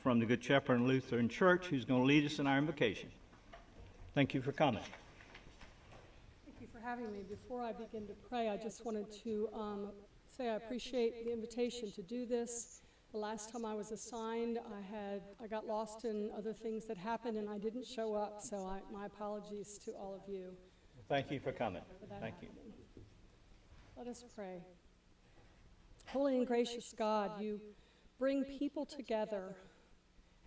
from the Good Shepherd Lutheran Church, who's going to lead us in our invocation. Thank you for coming. Thank you for having me. Before I begin to pray, I just wanted to say I appreciate the invitation to do this. The last time I was assigned, I got lost in other things that happened and I didn't show up, so my apologies to all of you. Thank you for coming. Thank you. Let us pray. Holy and gracious God, you bring people together,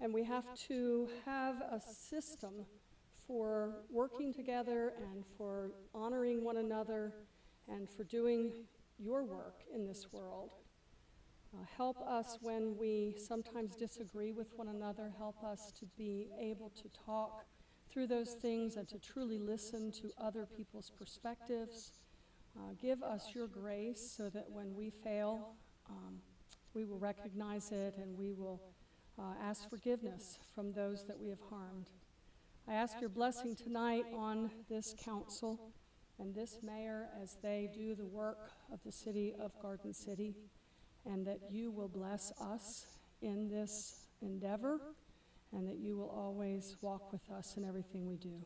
and we have to have a system for working together and for honoring one another and for doing your work in this world. Help us when we sometimes disagree with one another. Help us to be able to talk through those things and to truly listen to other people's perspectives. Give us your grace so that when we fail, we will recognize it and we will ask forgiveness from those that we have harmed. I ask your blessing tonight on this council and this mayor as they do the work of the city of Garden City, and that you will bless us in this endeavor, and that you will always walk with us in everything we do.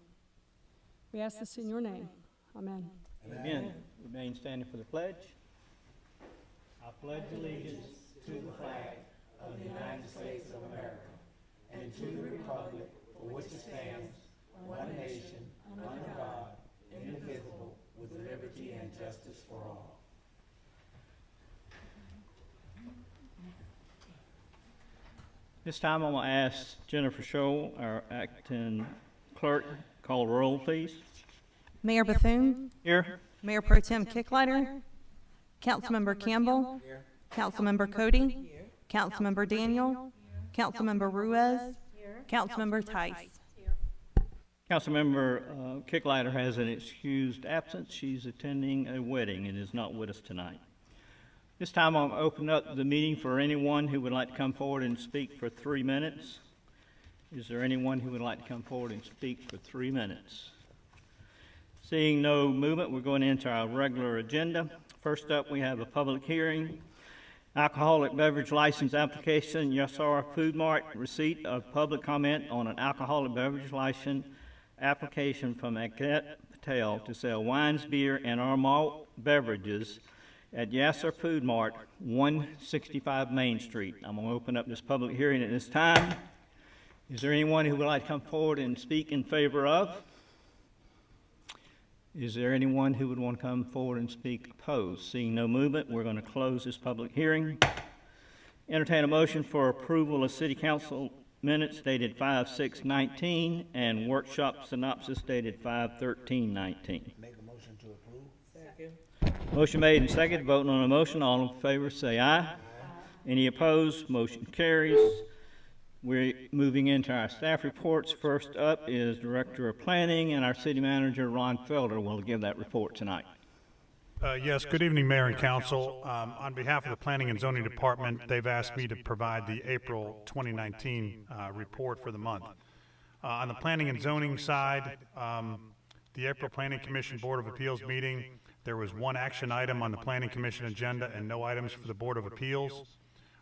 We ask this in your name. Amen. Amen. Remain standing for the pledge. I pledge allegiance to the flag of the United States of America and to the republic for which it stands, one nation, under God, indivisible, with liberty and justice for all. This time I'm going to ask Jennifer Scholl, our acting clerk, call the roll, please. Mayor Bethune. Here. Mayor Pro Tem Kicklighter. Councilmember Campbell. Councilmember Cody. Councilmember Daniel. Councilmember Ruiz. Councilmember Tice. Councilmember Kicklighter has an excused absence. She's attending a wedding and is not with us tonight. This time I'll open up the meeting for anyone who would like to come forward and speak for 3 minutes. Is there anyone who would like to come forward and speak for 3 minutes? Seeing no movement, we're going into our regular agenda. First up, we have a public hearing. Alcoholic beverage license application, Yasara Food Mart, receipt of public comment on an alcoholic beverage license application from Ankit Patel to sell wines, beer, and our malt beverages at Yasser Food Mart, 165 Main Street. I'm going to open up this public hearing at this time. Is there anyone who would like to come forward and speak in favor of? Is there anyone who would want to come forward and speak opposed? Seeing no movement, we're going to close this public hearing. Entertain a motion for approval of City Council minutes dated 5/6/19 and workshop synopsis dated 5/13/19. Make a motion to approve. Second. Motion made and seconded. Voting on the motion. All in favor say aye. Any opposed? Motion carries. We're moving into our staff reports. First up is Director of Planning, and our City Manager, Ron Felder, will give that report tonight. Yes, good evening, Mayor and Council. On behalf of the Planning and Zoning Department, they've asked me to provide the April 2019 report for the month. On the Planning and Zoning side, the April Planning Commission Board of Appeals meeting, there was one action item on the Planning Commission agenda and no items for the Board of Appeals.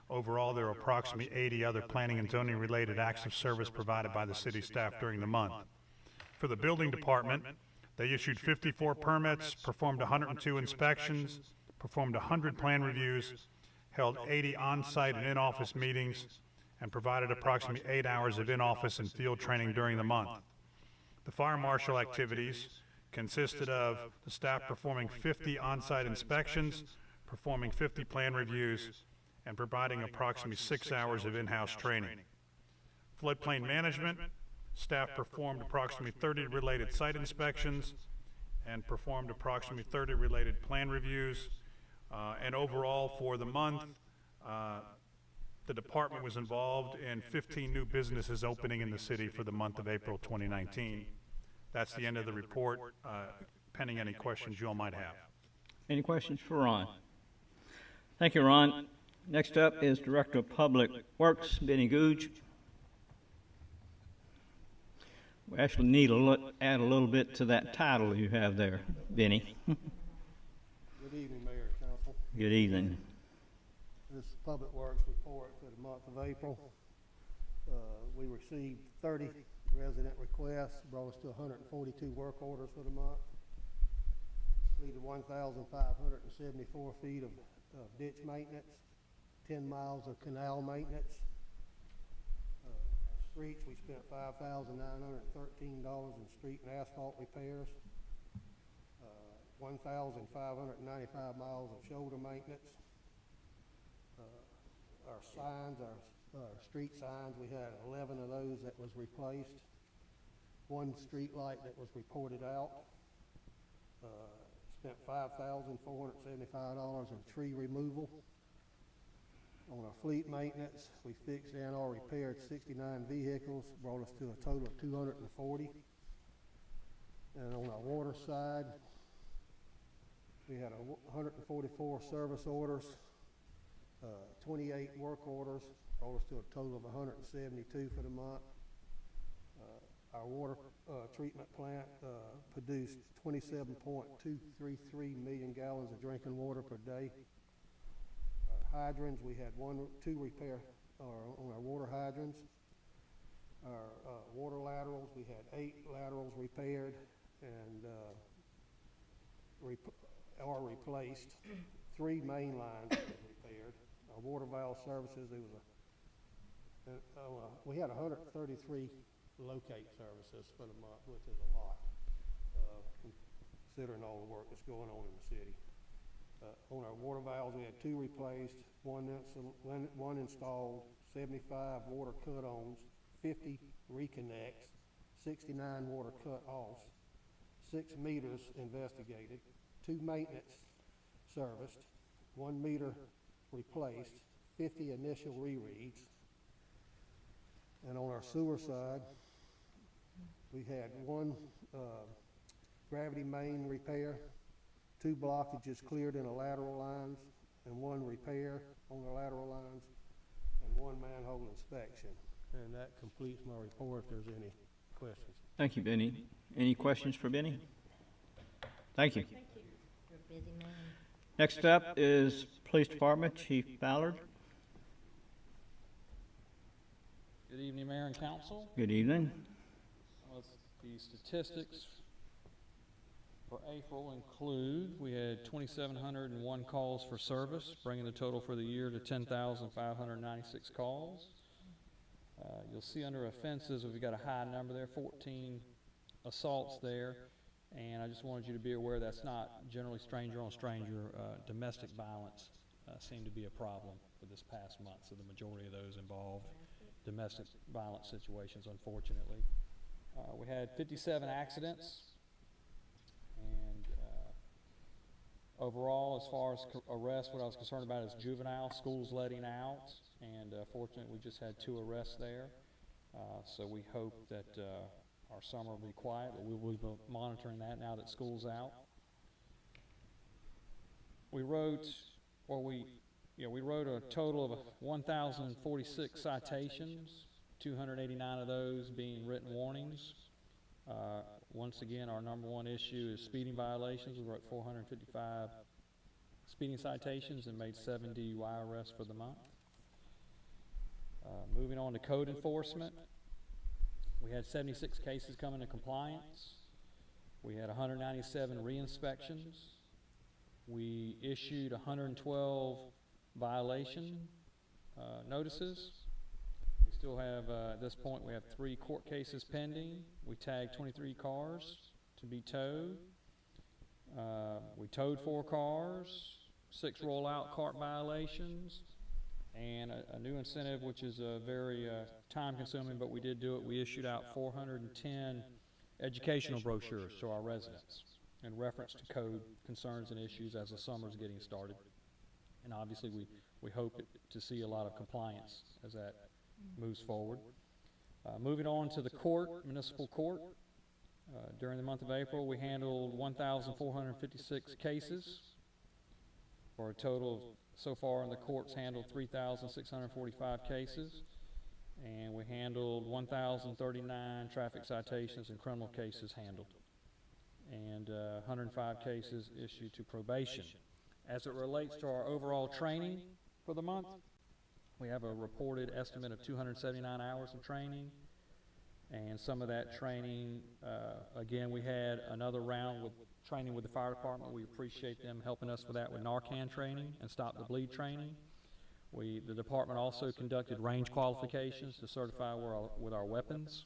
Overall, there are approximately 80 other planning and zoning related acts of service provided by the city staff during the month. For the Building Department, they issued 54 permits, performed 102 inspections, performed 100 plan reviews, held 80 on-site and in-office meetings, and provided approximately 8 hours of in-office and field training during the month. The fire marshal activities consisted of the staff performing 50 on-site inspections, performing 50 plan reviews, and providing approximately 6 hours of in-house training. Floodplain management, staff performed approximately 30 related site inspections and performed approximately 30 related plan reviews. And overall for the month, the department was involved in 15 new businesses opening in the city for the month of April 2019. That's the end of the report, pending any questions you all might have. Any questions for Ron? Thank you, Ron. Next up is Director of Public Works, Benny Googe. We actually need to add a little bit to that title you have there, Benny. Good evening, Mayor and Council. Good evening. This is Public Works report for the month of April. We received 30 resident requests, brought us to 142 work orders for the month. Completed 1,574 feet of ditch maintenance, 10 miles of canal maintenance. Streets, we spent $5,913 in street and asphalt repairs. 1,595 miles of shoulder maintenance. Our signs, our street signs, we had 11 of those that was replaced. 1 street light that was reported out. Spent $5,475 in tree removal. On our fleet maintenance, we fixed and or repaired 69 vehicles, brought us to a total of 240. And on our water side, we had 144 service orders, 28 work orders, brought us to a total of 172 for the month. Our water treatment plant produced 27.233 million gallons of drinking water per day. Our hydrants, we had 2 repair on our water hydrants. Our water laterals, we had 8 laterals repaired and replaced. 3 main lines were repaired. Our water valve services, there was we had 133 locate services for the month, which is a lot, considering all the work that's going on in the city. On our water valves, we had 2 replaced, 1 installed, 75 water cut-ons, 50 reconnects, 69 water cut-offs, 6 meters investigated, 2 maintenance serviced, 1 meter replaced, 50 initial rereads. And on our sewer side, we had 1 gravity main repair, 2 blockages cleared in the lateral lines, and 1 repair on the lateral lines, and 1 manhole inspection. And that completes my report if there's any questions. Thank you, Benny. Any questions for Benny? Thank you. Thank you. You're a busy man. Next up is Police Department, Chief Ballard. Good evening, Mayor and Council. Good evening. The statistics for April include, we had 2,701 calls for service, bringing the total for the year to 10,596 calls. You'll see under offenses, we've got a high number there, 14 assaults there. And I just wanted you to be aware that's not generally stranger on stranger. Domestic violence seemed to be a problem for this past month, so the majority of those involved domestic violence situations, unfortunately. We had 57 accidents, and overall, as far as arrests, what I was concerned about is juvenile schools letting out, and fortunately, we just had 2 arrests there. So we hope that our summer will be quiet, but we will be monitoring that now that school's out. We wrote a total of 1,046 citations, 289 of those being written warnings. Once again, our number 1 issue is speeding violations. We wrote 455 speeding citations and made 7 DUI arrests for the month. Moving on to code enforcement, we had 76 cases come into compliance. We had 197 re-inspections. We issued 112 violation notices. We still have, at this point, we have 3 court cases pending. We tagged 23 cars to be towed. We towed 4 cars, 6 rollout cart violations, and a new incentive, which is very time-consuming, but we did do it. We issued out 410 educational brochures to our residents in reference to code concerns and issues as the summer's getting started. And obviously, we hope to see a lot of compliance as that moves forward. Moving on to the court, municipal court. During the month of April, we handled 1,456 cases for a total of, so far in the courts, handled 3,645 cases. And we handled 1,039 traffic citations and criminal cases handled. And 105 cases issued to probation. As it relates to our overall training for the month, We have a reported estimate of 279 hours of training. And some of that training, again, we had another round with training with the fire department. We appreciate them helping us with that with Narcan training and stop the bleed training. The department also conducted range qualifications to certify with our weapons.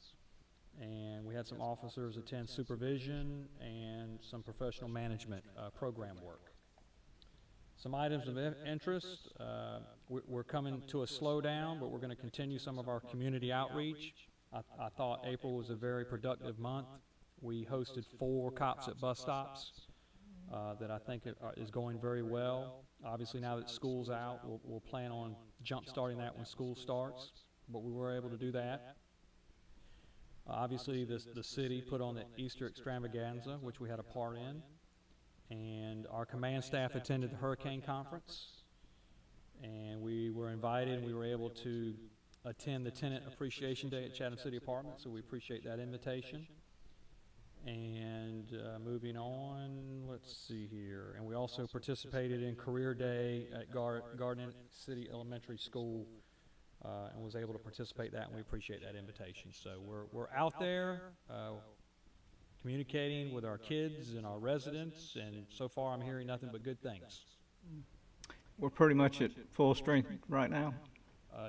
And we had some officers attend supervision and some professional management program work. Some items of interest, we're coming to a slowdown, but we're going to continue some of our community outreach. I thought April was a very productive month. We hosted 4 cops at bus stops that I think is going very well. Obviously, now that school's out, we'll plan on jump-starting that when school starts, but we were able to do that. Obviously, the city put on the Easter extravaganza, which we had a part in, and our command staff attended the hurricane conference, and we were invited, and we were able to attend the Tenant Appreciation Day at Chatham City Apartments, so we appreciate that invitation. And moving on, let's see here, and we also participated in Career Day at Garden City Elementary School, and was able to participate in that, and we appreciate that invitation. So we're out there communicating with our kids and our residents, and so far I'm hearing nothing but good things. We're pretty much at full strength right now.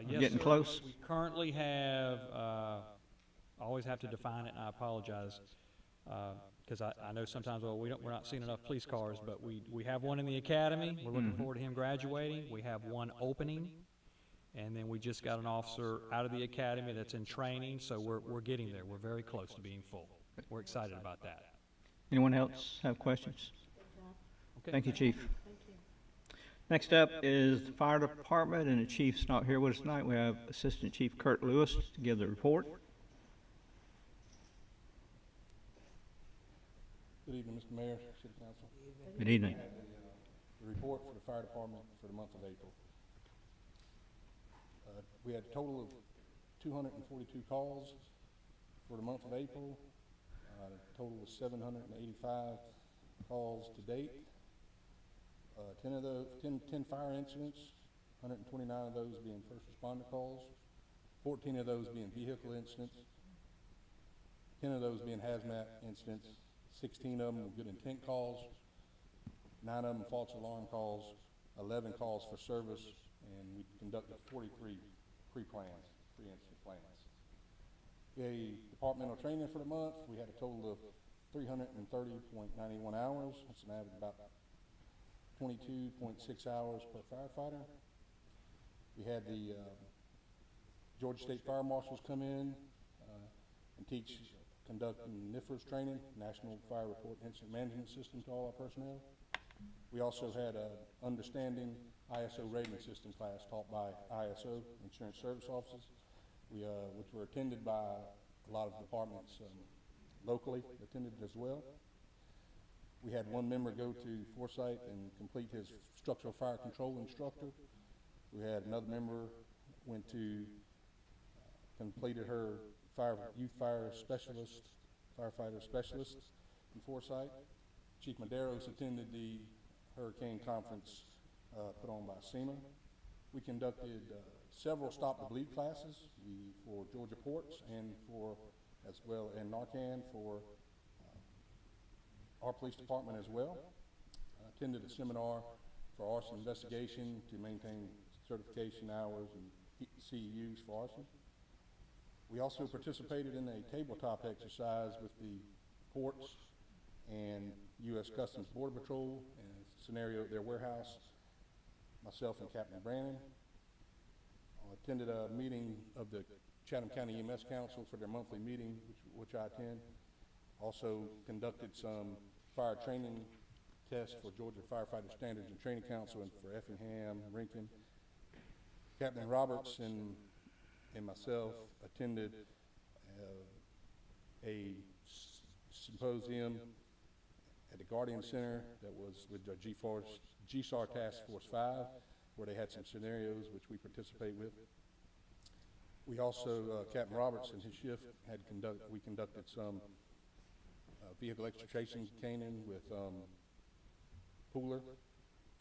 Yes, Getting sir. close? We currently have, I always have to define it, and I apologize, because I know sometimes, well, we're not seeing enough police cars, but we have one in the academy. We're looking forward to him graduating. We have one opening, and then we just got an officer out of the academy that's in training, so we're getting there. We're very close to being full. We're excited about that. Anyone else have questions? Okay. Thank you, Chief. Next up is the fire department, and the chief's not here with us tonight. We have Assistant Chief Kurt Lewis to give the report. Good evening, Mr. Mayor, City Council. Good evening. The report for the fire department for the month of April. We had a total of 242 calls for the month of April. The total was 785 calls to date. 10 fire incidents, 129 of those being first responder calls, 14 of those being vehicle incidents, 10 of those being hazmat incidents, 16 of them were good intent calls, 9 of them false alarm calls, 11 calls for service, and we conducted 43 pre-incident plans. We had a departmental training for the month. We had a total of 330.91 hours. That's an average of about 22.6 hours per firefighter. We had the Georgia State Fire Marshals come in and conduct NIFRS training, National Fire Report Incident Management System, to all our personnel. We also had an understanding ISO rating system class taught by ISO, Insurance Service Officers, which were attended by a lot of departments locally, attended as well. We had one member go to Forsyth and complete his structural fire control instructor. We had another member went to completed her youth fire specialist, firefighter specialist in Forsyth. Chief Maderos attended the hurricane conference put on by SEMA. We conducted several stop the bleed classes for Georgia ports and and Narcan for our police department as well. Attended a seminar for arson investigation to maintain certification hours and CEUs for arson. We also participated in a tabletop exercise with the ports and U.S. Customs Border Patrol and a scenario at their warehouse, myself and Captain Brannon. I attended a meeting of the Chatham County EMS Council for their monthly meeting, which I attend. Also conducted some fire training tests for Georgia Firefighter Standards and Training Council and for Effingham, Rincon. Captain Roberts and myself attended a symposium at the Guardian Center that was with the GSAR Task Force 5, where they had some scenarios which we participate with. We also, Captain Roberts and his shift we conducted some vehicle extrication caning with Pooler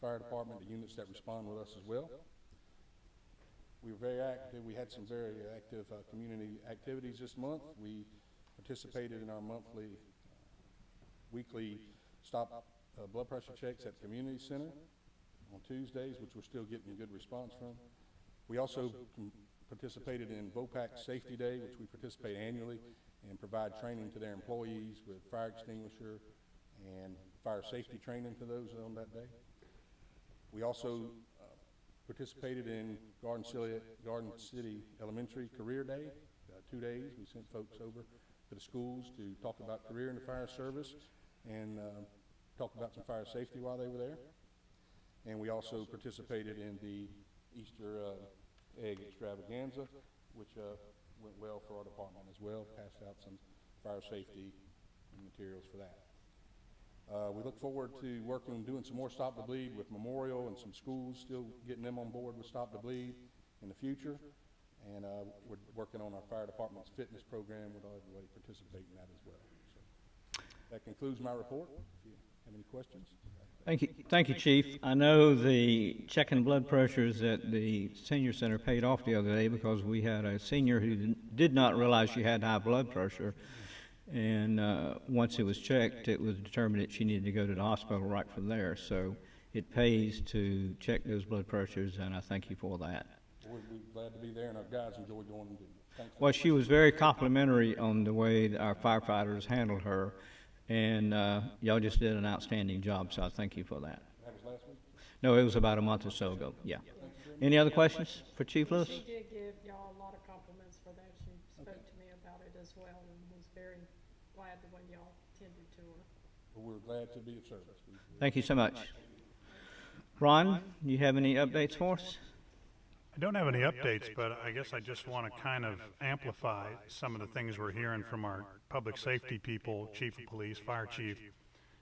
Fire Department, the units that respond with us as well. We were very active. We had some very active community activities this month. We participated in our monthly, weekly stop blood pressure checks at the community center on Tuesdays, which we're still getting good response from. We also participated in VOPAC Safety Day, which we participate annually and provide training to their employees with fire extinguisher and fire safety training to those on that day. We also participated in Garden City Elementary Career Day, 2 days. We sent folks over to the schools to talk about career in the fire service and talk about some fire safety while they were there. And we also participated in the Easter egg extravaganza, which went well for our department as well. Passed out some fire safety materials for that. We look forward to working on doing some more Stop the Bleed with Memorial and some schools, still getting them on board with Stop the Bleed in the future. And we're working on our fire department's fitness program. We'd all everybody participate in that as well. So that concludes my report. If you have any questions. Thank you, Chief. I know the checking blood pressures at the senior center paid off the other day because we had a senior who did not realize she had high blood pressure. And once it was checked, it was determined that she needed to go to the hospital right from there. So it pays to check those blood pressures, and I thank you for that. We're glad to be there, and our guys enjoy going and doing it. Thanks. Well, she was very complimentary on the way that our firefighters handled her, and y'all just did an outstanding job, so I thank you for that. That was last week? No, it was about a month or so ago, yeah. Any other questions for Chief Lewis? She did give y'all a lot of compliments for that. She spoke to me about it as well and was very glad the way y'all tended to her. Well, we're glad to be of service. Thank you so much. Ron, you have any updates for us? I don't have any updates, but I guess I just want to kind of amplify some of the things we're hearing from our public safety people, chief of police, fire chief,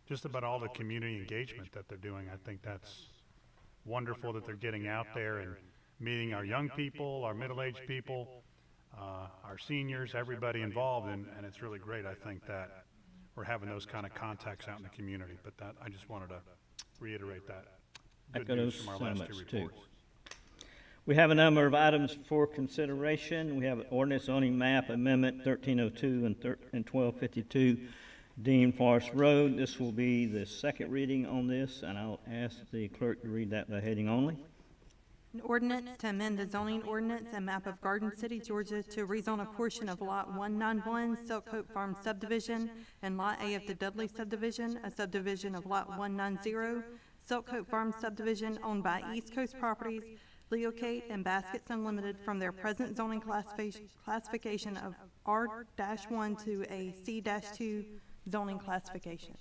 just about all the community engagement that they're doing. I think that's wonderful that they're getting out there and meeting our young people, our middle-aged people, our seniors, everybody involved, and it's really great. I think that we're having those kind of contacts out in the community, but that I just wanted to reiterate that. Good Echo news those from our last two sentiments, too. reports. We have a number of items for consideration. We have an ordinance zoning map amendment 1302 and 1252 Dean Forest Road. This will be the second reading on this, and I'll ask the clerk to read that by heading only. An ordinance to amend the zoning ordinance and map of Garden City, Georgia to rezone a portion of Lot 191, Silkhope Farm subdivision, and Lot A of the Dudley subdivision, a subdivision of Lot 190, Silkhope Farm subdivision owned by East Coast Properties, Leocate, and Baskets Unlimited from their present zoning classification of R-1 to a C-2 zoning classification.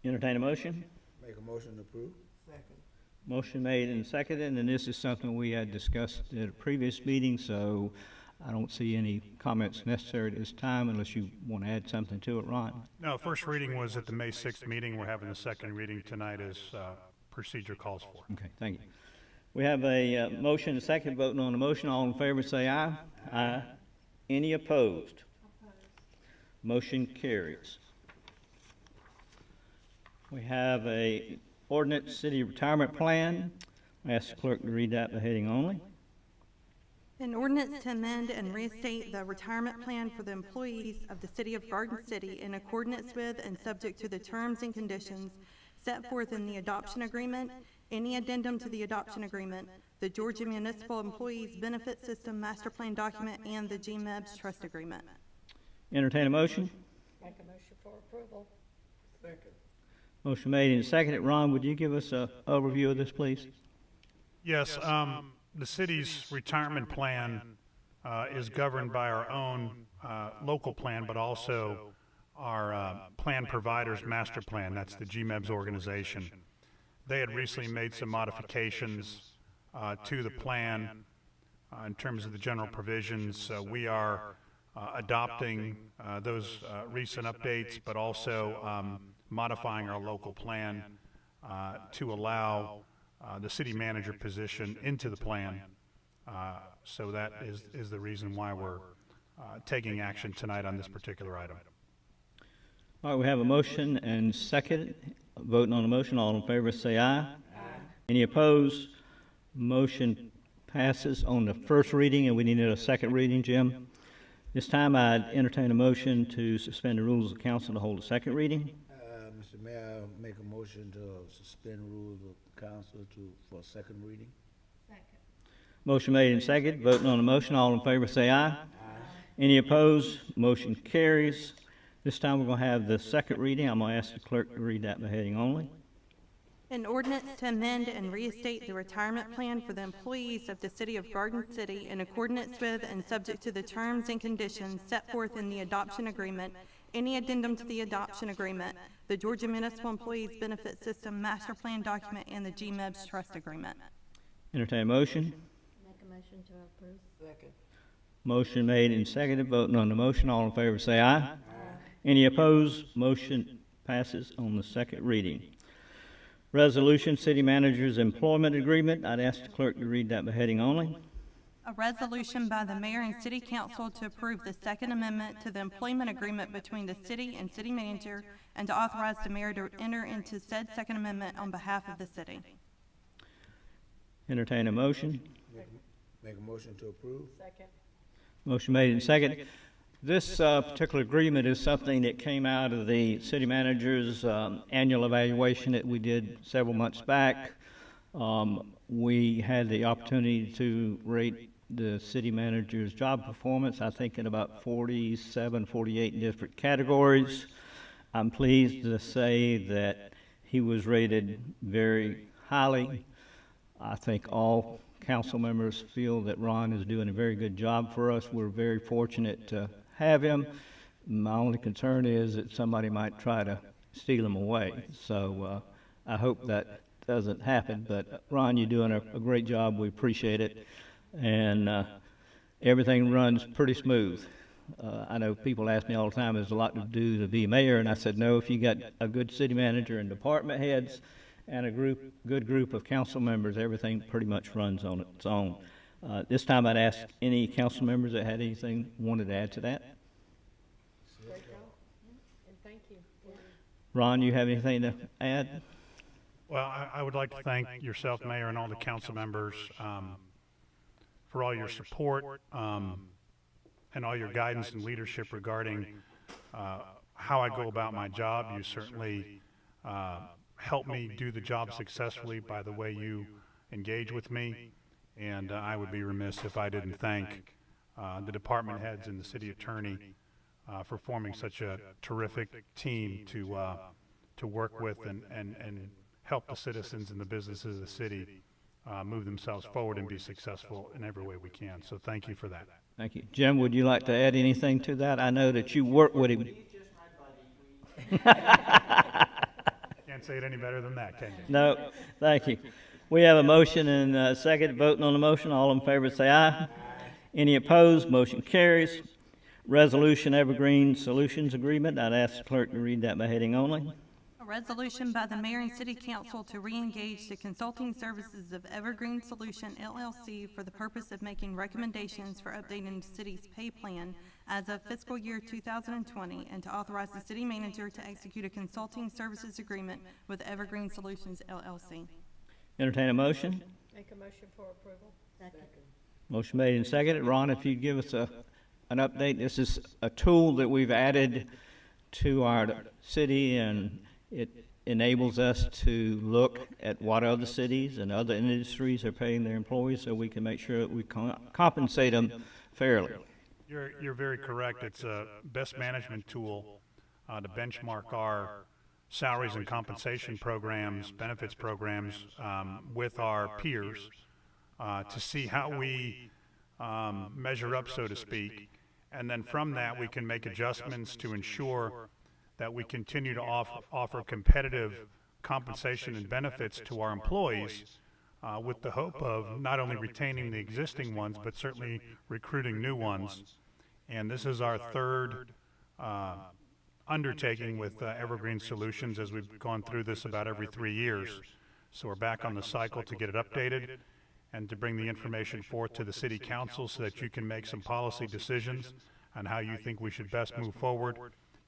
Entertain a motion. Make a motion to approve. Second. Motion made and seconded, and this is something we had discussed at a previous meeting, so I don't see any comments necessary at this time unless you want to add something to it, Ron. No, first reading was at the May 6th meeting. We're having the second reading tonight as procedure calls for. Okay, thank you. We have a motion, a second, voting on the motion. All in favor say aye. Aye. Any opposed? Motion carries. We have a ordinance city retirement plan. I ask the clerk to read that by heading only. An ordinance to amend and restate the retirement plan for the employees of the City of Garden City in accordance with and subject to the terms and conditions set forth in the adoption agreement, any addendum to the adoption agreement, the Georgia Municipal Employees Benefit System Master Plan document, and the GMEBS Trust Agreement. Entertain a motion. Make a motion for approval. Second. Motion made and seconded. Ron, would you give us an overview of this, please? Yes, the city's retirement plan is governed by our own local plan, but also our plan provider's master plan. That's the GMEBS organization. They had recently made some modifications to the plan in terms of the general provisions. We are adopting those recent updates, but also modifying our local plan to allow the city manager position into the plan. So that is the reason why we're taking action tonight on this particular item. All right, we have a motion and second. Voting on the motion, all in favor say aye. Aye. Any opposed? Motion passes on the first reading, and we needed a second reading, Jim. This time I'd entertain a motion to suspend the rules of council to hold a second reading. Mr. Mayor, I make a motion to suspend rules of council for a second reading. Motion made and seconded. Voting on the motion, all in favor say aye. Any opposed? Motion carries. This time we're going to have the second reading. I'm going to ask the clerk to read that by heading only. An ordinance to amend and reinstate the retirement plan for the employees of the City of Garden City in accordance with and subject to the terms and conditions set forth in the adoption agreement, any addendum to the adoption agreement, the Georgia Municipal Employees Benefit System Master Plan document, and the GMEBS Trust Agreement. Entertain a motion. Make a motion to approve. Second. Motion made and seconded. Voting on the motion, all in favor say aye. Any opposed? Motion passes on the second reading. Resolution, City Manager's Employment Agreement. I'd ask the clerk to read that by heading only. A resolution by the mayor and city council to approve the second amendment to the employment agreement between the city and city manager and to authorize the mayor to enter into said second amendment on behalf of the city. Entertain a motion. Make a motion to approve. Second. Motion made and seconded. This particular agreement is something that came out of the city manager's annual evaluation that we did several months back. We had the opportunity to rate the city manager's job performance, I think, in about 47, 48 different categories. I'm pleased to say that he was rated very highly. I think all council members feel that Ron is doing a very good job for us. We're very fortunate to have him. My only concern is that somebody might try to steal him away. So I hope that doesn't happen. But Ron, you're doing a great job. We appreciate it. And everything runs pretty smooth. I know people ask me all the time, there's a lot to do to be mayor, and I said, no, if you got a good city manager and department heads and a good group of council members, everything pretty much runs on its own. This time I'd ask any council members that had anything wanted to add to that. Great job. And thank you. Ron, you have anything to add? Well, I would like to thank yourself, Mayor, and all the council members for all your support and all your guidance and leadership regarding how I go about my job. You certainly helped me do the job successfully by the way you engage with me, and I would be remiss if I didn't thank the department heads and the city attorney for forming such a terrific team to work with and help the citizens and the businesses of the city move themselves forward and be successful in every way we can. So thank you for that. Thank you. Jim, would you like to add anything to that? I know that you work with him. Can't say it any better than that, can you? No, thank you. We have a motion and a second. Voting on the motion, all in favor say aye. Any opposed? Motion carries. Resolution Evergreen Solutions Agreement. I'd ask the clerk to read that by heading only. A resolution by the mayor and city council to re-engage the consulting services of Evergreen Solution LLC for the purpose of making recommendations for updating the city's pay plan as of fiscal year 2020 and to authorize the city manager to execute a consulting services agreement with Evergreen Solutions LLC. Entertain a motion. Make a motion for approval. Second. Motion made and seconded. Ron, if you'd give us an update. This is a tool that we've added to our city, and it enables us to look at what other cities and other industries are paying their employees so we can make sure that we compensate them fairly. You're very correct. It's a best management tool to benchmark our salaries and compensation programs, benefits programs with our peers to see how we measure up, so to speak. And then from that, we can make adjustments to ensure that we continue to offer competitive compensation and benefits to our employees with the hope of not only retaining the existing ones, but certainly recruiting new ones. And this is our third undertaking with Evergreen Solutions, as we've gone through this about every 3 years. So we're back on the cycle to get it updated and to bring the information forth to the City Council so that you can make some policy decisions on how you think we should best move forward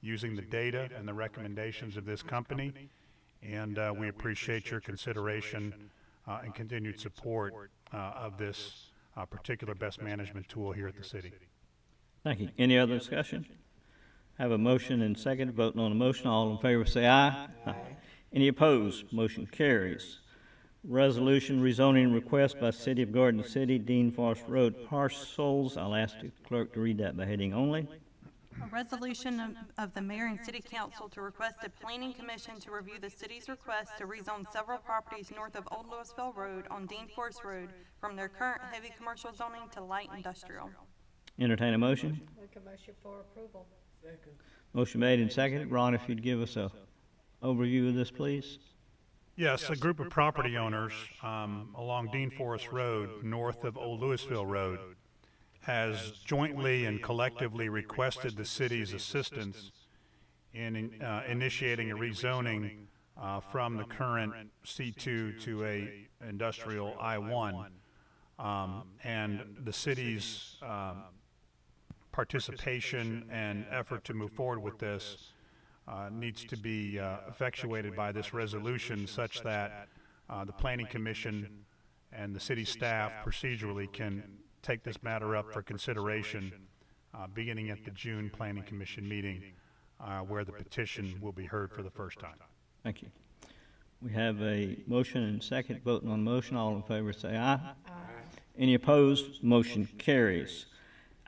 using the data and the recommendations of this company. And we appreciate your consideration and continued support of this particular best management tool here at the city. Thank you. Any other discussion? Have a motion and second. Voting on the motion, all in favor say aye. Aye. Any opposed? Motion carries. Resolution rezoning request by City of Garden City, Dean Forest Road parcels. I'll ask the clerk to read that by heading only. A resolution of the mayor and city council to request a planning commission to review the city's request to rezone several properties north of Old Louisville Road on Dean Forest Road from their current heavy commercial zoning to light industrial. Entertain a motion. Make a motion for approval. Motion made and seconded. Ron, if you'd give us a overview of this, please. Yes, a group of property owners along Dean Forest Road, north of Old Louisville Road, has jointly and collectively requested the city's assistance in initiating a rezoning from the current C2 to a industrial I1. And the city's participation and effort to move forward with this needs to be effectuated by this resolution such that the Planning Commission and the city staff procedurally can take this matter up for consideration beginning at the June Planning Commission meeting where the petition will be heard for the first time. Thank you. We have a motion and second. Voting on the motion, all in favor say aye. Aye. Any opposed? Motion carries.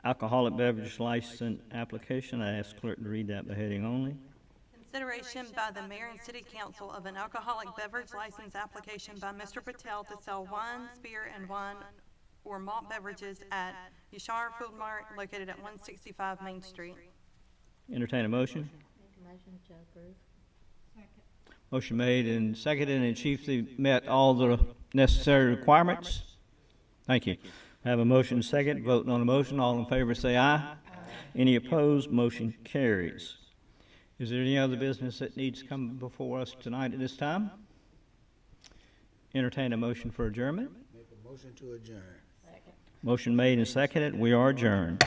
Alcoholic beverage license application. I ask clerk to read that by heading only. Consideration by the mayor and city council of an alcoholic beverage license application by Mr. Patel to sell wine, beer, and wine or malt beverages at Yashar Food Mart located at 165 Main Street. Entertain a motion. Make a motion to approve. Motion made and seconded, and chiefly met all the necessary requirements. Thank you. Have a motion and second. Voting on the motion, all in favor say aye. Aye. Any opposed? Motion carries. Is there any other business that needs to come before us tonight at this time? Entertain a motion for adjournment. Make a motion to adjourn. Motion made and seconded. We are adjourned.